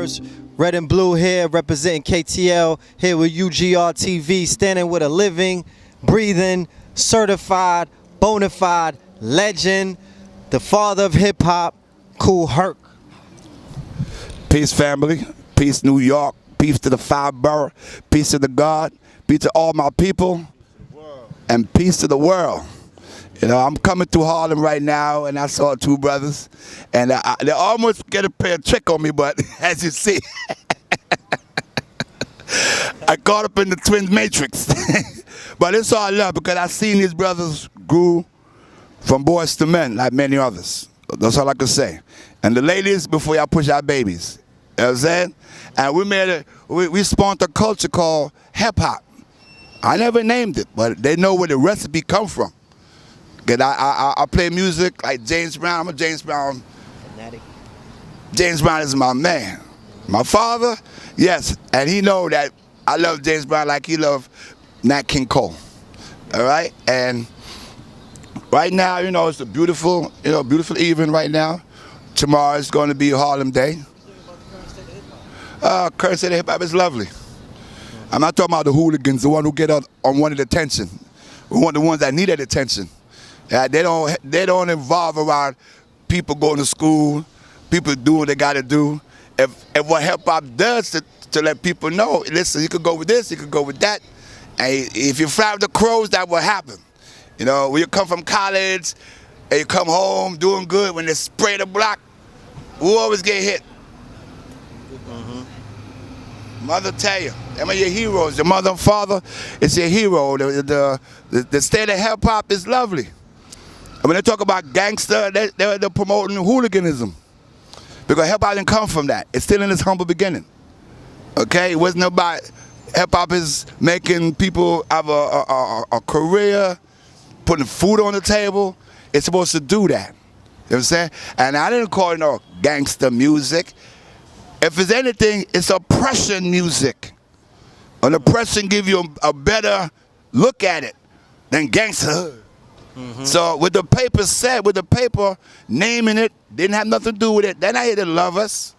viewers. Red and Blue here, representing KTL, here with UGR TV, standing with a living, breathing, certified, bona fide legend, the father of hip-hop, Kool Herc. Peace, family. Peace, New York. Peace to the 5 borough. Peace to the God. Peace to all my people. And peace to the world. You know, I'm coming through Harlem right now, and I saw 2 brothers, and they almost get a play a trick on me, but as you see, I caught up in the twin matrix. But it's all love, because I seen these brothers grew from boys to men, like many others. That's all I can say. And the ladies, before y'all push out babies. You know what I'm saying? And we spawned a culture called hip-hop. I never named it, but they know where the recipe come from. Cause I play music like James Brown. I'm a James Brown fanatic. James Brown is my man. My father, yes, and he know that I love James Brown like he loved Nat King Cole. All right, and right now, you know, it's a beautiful, beautiful evening right now. Tomorrow is going to be Harlem Day. Current state of hip hop is lovely. I'm not talking about the hooligans, the one who get on wanted attention. We want the ones that need that attention. They don't involve around people going to school, people doing what they got to do. If what hip hop does to let people know, listen, you could go with this, you could go with that. And if you fly with the crows, that will happen. You know, when you come from college and you come home doing good, when they spray the block, who always get hit? Mother tell you, them are your heroes. Your mother and father is your hero. The state of hip hop is lovely. When they talk about gangster, they're promoting hooliganism. Because hip hop didn't come from that. It's still in its humble beginning. Okay? It wasn't about hip hop is making people have a career, putting food on the table. It's supposed to do that. You know what I'm saying? And I didn't call it no gangster music. If it's anything, it's oppression music. And oppression give you a better look at it than gangster. So with the paper said, with the paper naming it, didn't have nothing to do with it. They're not here to love us.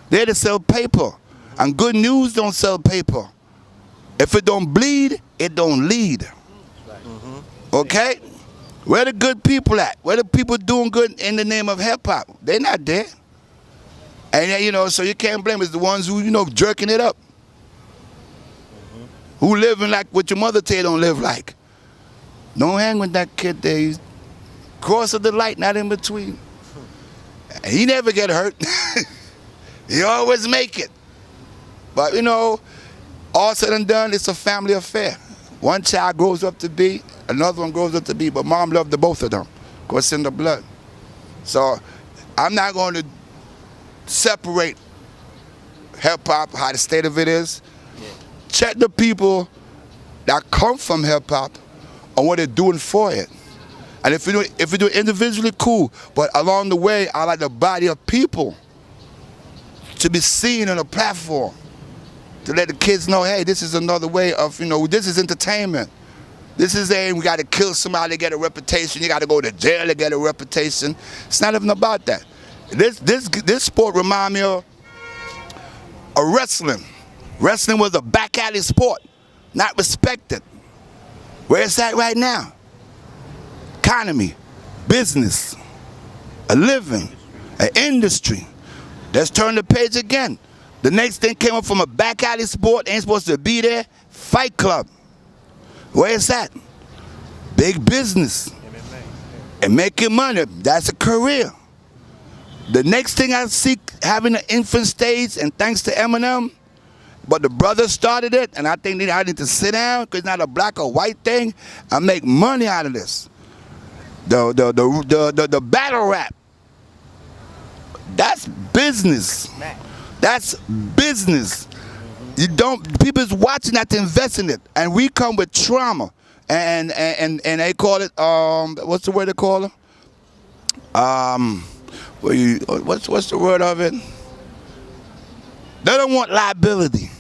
They're here to sell paper. And good news don't sell paper. If it don't bleed, it don't lead. Okay? Where the good people at? Where the people doing good in the name of hip hop? They're not there. And you know, so you can't blame it's the ones who, jerking it up. Who living like what your mother tell you don't live like. Don't hang with that kid there. He's cross of the light, not in between. He never get hurt. He always make it. But all said and done, it's a family affair. One child grows up to be, another one grows up to be, but mom loved the both of them. Of course, in the blood. So I'm not going to separate hip-hop, how the state of it is. Check the people that come from hip-hop on what they're doing for it. And if you do it individually, cool. But along the way, I like the body of people to be seen on a platform, to let the kids know, hey, this is another way of, this is entertainment. This is we got to kill somebody to get a reputation. You got to go to jail to get a reputation. It's not even about that. This sport remind me of wrestling. Wrestling was a back alley sport, not respected. Where it's at right now. Economy, business, a living, an industry. Let's turn the page again. The next thing came up from a back alley sport, ain't supposed to be there. Fight club. Where it's at? Big business. And making money. That's a career. The next thing I see having an infant stage, and thanks to Eminem, but the brothers started it, and I think I need to sit down, because it's not a black or white thing, and make money out of this. The battle rap, that's business. That's business. People's watching that to invest in it, and we come with trauma, and they call it what's the word they call it? What's the word of it? They don't want liability.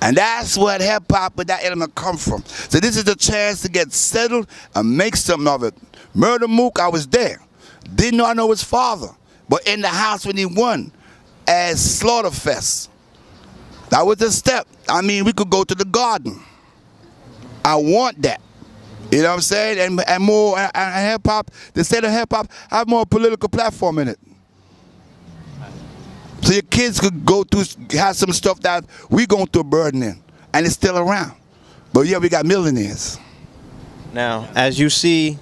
And that's what hip-hop with that element come from. So this is a chance to get settled and make something of it. Murder Mook, I was there. Didn't know I know his father. But in the house when he won, as Slaughterfest. That was a step. I mean, we could go to the garden. I want that. You know what I'm saying? And more and hip hop. The state of hip hop have more political platform in it. So your kids could go through, have some stuff that we going through a burden in, and it's still around. But yeah, we got millionaires. Now, as you see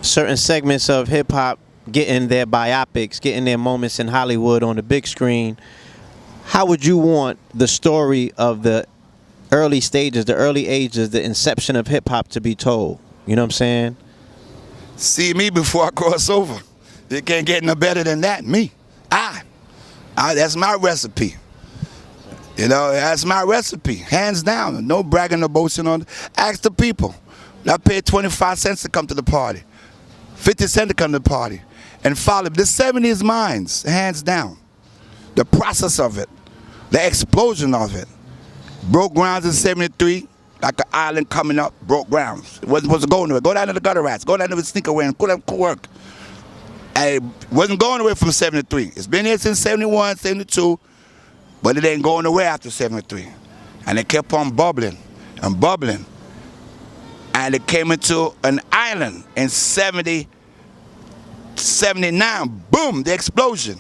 certain segments of hip hop getting their biopics, getting their moments in Hollywood on the big screen, how would you want the story of the early stages, the early ages, the inception of hip hop to be told? You know what I'm saying? See me before I cross over. You can't get no better than that. Me. That's my recipe. You know, that's my recipe. Hands down. No bragging or boasting on it. Ask the people. I paid 25 cents to come to the party. 50 cents to come to the party. And follow. The 70s minds, hands down. The process of it. The explosion of it. Broke grounds in 73, like an island coming up, broke grounds. It wasn't supposed to go anywhere. Go down to the gutter rats. Go down to the sneaker wearing. Go down to Kool Herc. And it wasn't going away from 73. It's been here since 71, 72, but it ain't going away after 73. And it kept on bubbling and bubbling. And it came into an island in 70, 79. Boom, the explosion.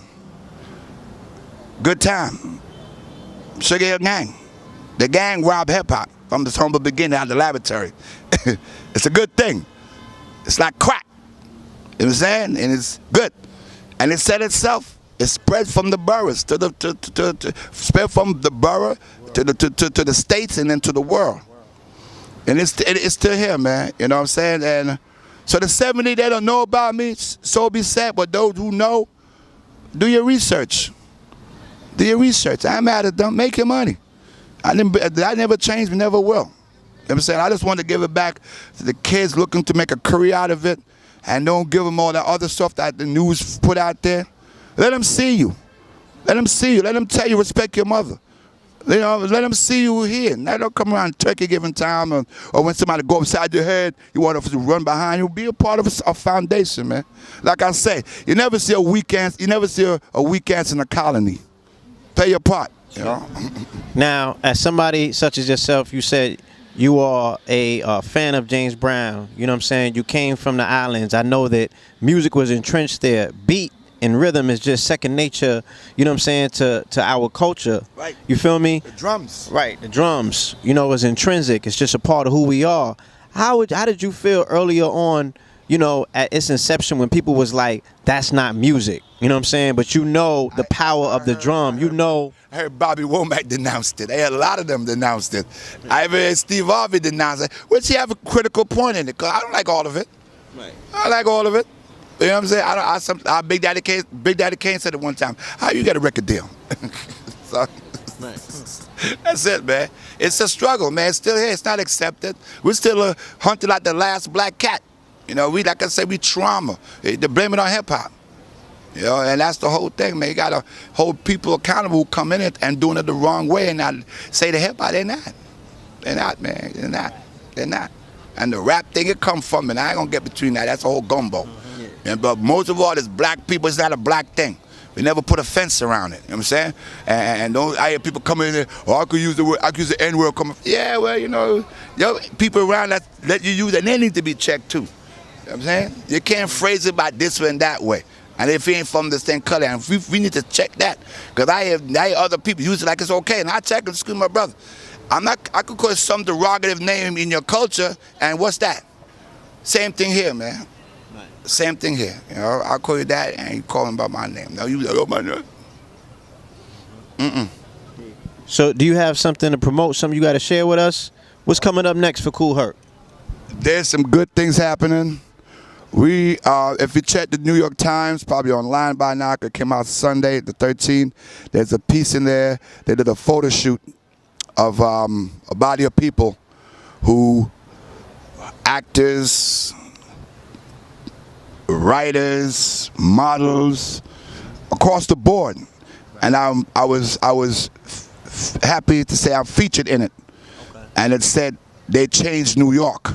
Good time. Sugar Hill Gang. The gang robbed hip-hop from the humble beginning out of the laboratory. It's a good thing. It's like crack. You know what I'm saying? And it's good. And it said itself. It spread from the boroughs spread from the borough to the states and then to the world. And it's still here, man. You know what I'm saying? And so the 70s, they don't know about me, so be sad. But those who know, do your research. Do your research. I'm mad at them. Make your money. I never changed, never will. You know what I'm saying? I just want to give it back to the kids looking to make a career out of it, and don't give them all that other stuff that the news put out there. Let them see you. Let them see you. Let them tell you respect your mother. You know, let them see you here. Now don't come around turkey giving time or when somebody go upside your head, you want to run behind you. Be a part of a foundation, man. Like I say, you never see a weak answer. You never see a weak answer in a colony. Play your part. You know? Now, as somebody such as yourself, you said you are a fan of James Brown. You know what I'm saying? You came from the islands. I know that music was entrenched there. Beat and rhythm is just second nature, you know what I'm saying, to our culture. Right. You feel me? The drums. Right, the drums. You know, is intrinsic. It's just a part of who we are. How did you feel earlier on, you know, at its inception when people was like, that's not music? You know what I'm saying? But you know the power of the drum. You know. I heard Bobby Womack denounced it. I heard a lot of them denounced it. I even heard Steve Harvey denounce it, which he have a critical point in it, because I don't like all of it. Right. I like all of it. You know what I'm saying? Big Daddy Kane said it one time, how you get a record deal? So, that's it, man. It's a struggle, man. It's still here. It's not accepted. We're still hunted like the last black cat. You know, like I said, we trauma. They blame it on hip-hop. You know, and that's the whole thing, man. You got to hold people accountable who come in it and doing it the wrong way and not say to hip-hop, they're not. They're not, man. They're not. They're not. And the rap thing, it come from it. I ain't going to get between that. That's a whole gumbo. But most of all, it's black people. It's not a black thing. We never put a fence around it. You know what I'm saying? And don't, I hear people coming in there, oh, I could use the word, I could use the N-word. Yeah, well, you know, people around that let you use it, and they need to be checked too. You know what I'm saying? You can't phrase it by this way and that way. And if you ain't from the same color, and we need to check that. Because I hear other people use it like it's okay, and I check and screw my brother. I could call some derogative name in your culture, and what's that? Same thing here, man. Same thing here. You know, I'll call you that, and you call him by my name. No, you like, oh, my name. So, do you have something to promote? Something you got to share with us? What's coming up next for Kool Herc? There's some good things happening. We, if you check the New York Times, probably online by now. It came out Sunday, the 13th. There's a piece in there. They did a photo shoot of a body of people who, actors, writers, models, across the board, and I was happy to say I'm featured in it. Okay. And it said they changed New York.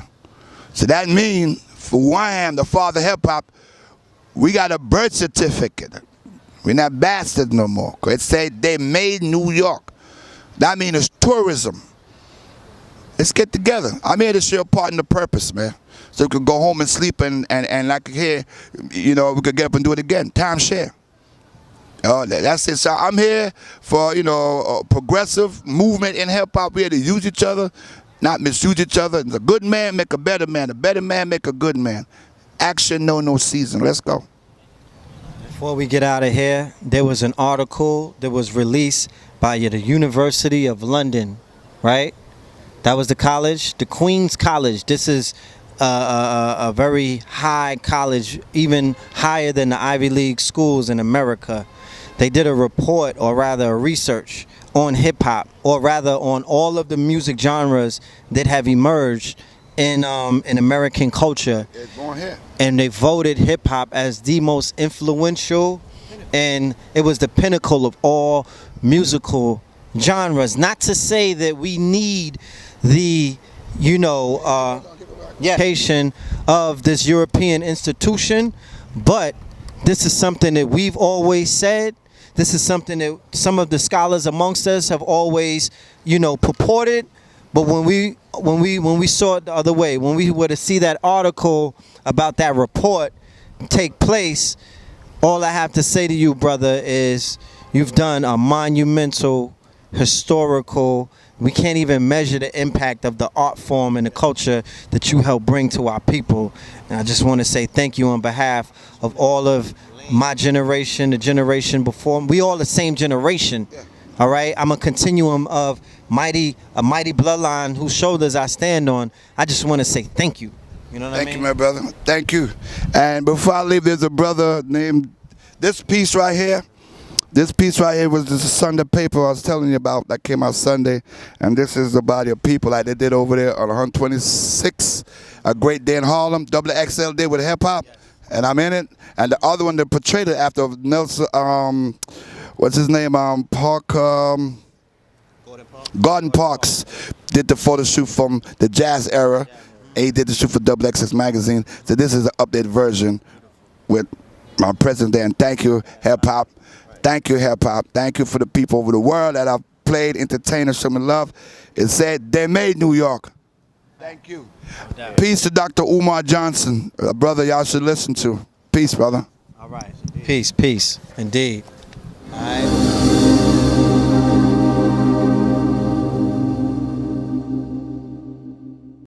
So that means, for who I am, the father of hip hop, we got a birth certificate. We're not bastards no more. It said they made New York. That means it's tourism. Let's get together. I'm here to share a part in the purpose, man. So we could go home and sleep and like here, you know, we could get up and do it again. Time share. That's it. So I'm here for, you know, a progressive movement in hip hop. We're here to use each other, not misuse each other. A good man make a better man. A better man make a good man. Action, no season. Let's go. Before we get out of here, there was an article that was released by the University of London, right? That was the college, the Queen's College. This is a very high college, even higher than the Ivy League schools in America. They did a report, or rather a research, on hip-hop, or rather on all of the music genres that have emerged in American culture. And they voted hip-hop as the most influential, and it was the pinnacle of all musical genres. Not to say that we need the, you know, education of this European institution, but this is something that we've always said. This is something that some of the scholars amongst us have always, you know, purported. But when we saw it the other way, when we were to see that article about that report take place, all I have to say to you, brother, is you've done a monumental, historical, we can't even measure the impact of the art form and the culture that you help bring to our people. And I just want to say thank you on behalf of all of my generation, the generation before. We all the same generation, all right? I'm a continuum of a mighty bloodline whose shoulders I stand on. I just want to say thank you. You know what I mean? Thank you, my brother. Thank you. And before I leave, there's a brother named, this piece right here. This piece right here was the Sunday paper I was telling you about that came out Sunday. And this is the body of people like they did over there on 126, a great day in Harlem. XXL did with hip hop, and I'm in it. And the other one that portrayed it after Nelson, what's his name? Gordon Parks did the photo shoot from the jazz era. And he did the shoot for XXX magazine. So this is an updated version with my president there. And thank you, hip hop. Thank you, hip hop. Thank you for the people over the world that I've played, entertainers, show me love. It said they made New York. Thank you. Peace to Dr. Umar Johnson, a brother y'all should listen to. Peace, brother. All right. Peace, indeed. All right.